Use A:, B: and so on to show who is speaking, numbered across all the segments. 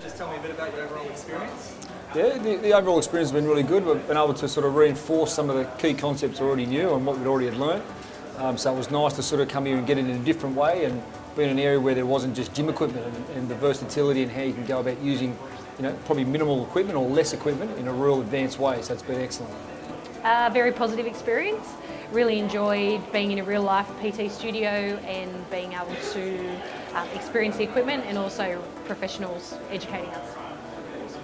A: just tell me a bit about your overall experience?
B: Yeah, the overall experience has been really good. We've been able to sort of reinforce some of the key concepts I already knew and what we'd already had learned. So it was nice to sort of come here and get it in a different way and be in an area where there wasn't just gym equipment and the versatility and how you can go about using, probably minimal equipment or less equipment in a real advanced way. So it's been excellent.
C: Very positive experience. Really enjoyed being in a real life PT studio and being able to experience the equipment and also professionals educating us.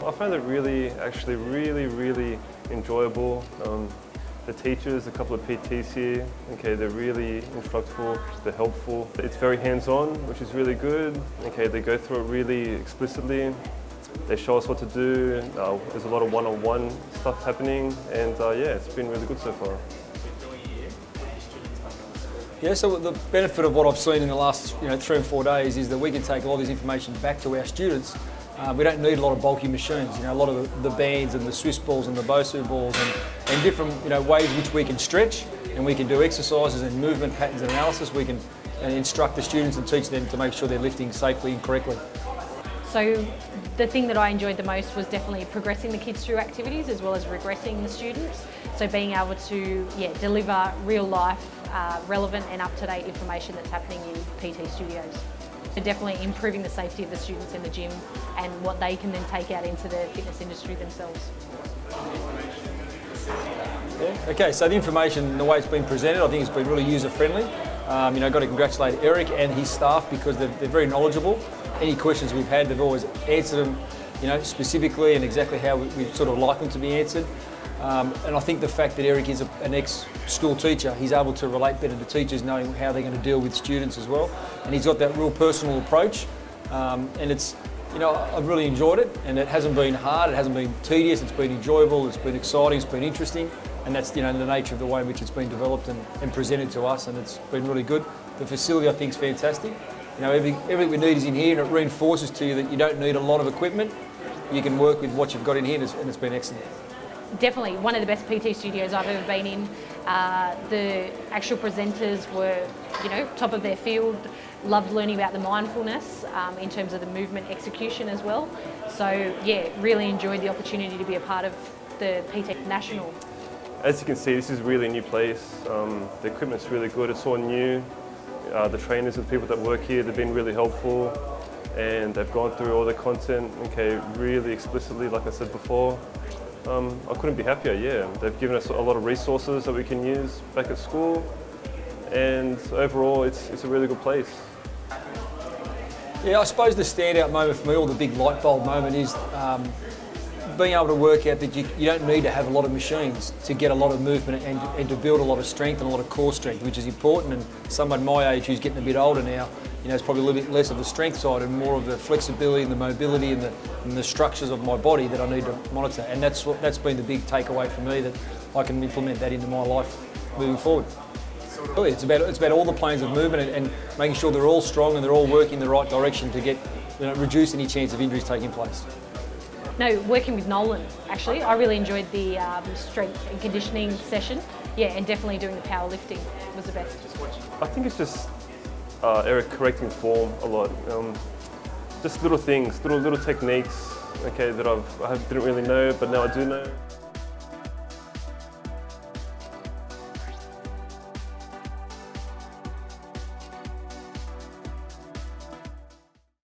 D: I found it really enjoyable. The teachers, a couple of PTs here, they're really instructful, they're helpful. It's very hands-on, which is really good. They go through it really explicitly. They show us what to do. There's a lot of one-on-one stuff happening, and yeah, it's been really good so far.
B: Yeah, so the benefit of what I've seen in the last 3 or 4 days is that we can take all this information back to our students. We don't need a lot of bulky machines. A lot of the bands and the Swiss balls and the Bosu balls and different ways which we can stretch and we can do exercises and movement patterns and analysis. We can instruct the students and teach them to make sure they're lifting safely and correctly.
C: So the thing that I enjoyed the most was definitely progressing the kids through activities as well as regressing the students. So being able to deliver real life, relevant and up-to-date information that's happening in PT studios. So definitely improving the safety of the students in the gym and what they can then take out into the fitness industry themselves.
B: Yeah. Okay, so the information, the way it's been presented, I think it's been really user-friendly. Got to congratulate Eric and his staff because they're very knowledgeable. Any questions we've had, they've always answered them, specifically and exactly how we sort of like them to be answered. And I think the fact that Eric is an ex-school teacher, he's able to relate better to teachers, knowing how they're going to deal with students as well. And he's got that real personal approach. And it's, I've really enjoyed it, and it hasn't been hard, it hasn't been tedious, it's been enjoyable, it's been exciting, it's been interesting. And that's, the nature of the way in which it's been developed and presented to us, and it's been really good. The facility, I think, is fantastic. Everything we need is in here, and it reinforces to you that you don't need a lot of equipment. You can work with what you've got in here, and it's been excellent.
C: Definitely one of the best PT studios I've ever been in. The actual presenters were, top of their field. Loved learning about the mindfulness in terms of the movement execution as well. So yeah, really enjoyed the opportunity to be a part of the PT National.
D: As you can see, this is really a new place. The equipment's really good, it's all new. The trainers and people that work here, they've been really helpful, and they've gone through all the content, really explicitly, like I said before. I couldn't be happier, yeah. They've given us a lot of resources that we can use back at school, and overall it's a really good place.
B: Yeah, I suppose the standout moment for me, or the big light bulb moment, is being able to work out that you don't need to have a lot of machines to get a lot of movement and to build a lot of strength and a lot of core strength, which is important. And someone my age who's getting a bit older now, it's probably a little bit less of the strength side and more of the flexibility and the mobility and the structures of my body that I need to monitor. And that's been the big takeaway for me, that I can implement that into my life moving forward. Really, it's about all the planes of movement and making sure they're all strong and they're all working in the right direction to get, reduce any chance of injuries taking place.
C: No, working with Nolan, actually. I really enjoyed the strength and conditioning session. Yeah, and definitely doing the powerlifting was the best.
D: I think it's just Eric correcting form a lot. Just little things, little techniques, that I didn't really know, but now I do know.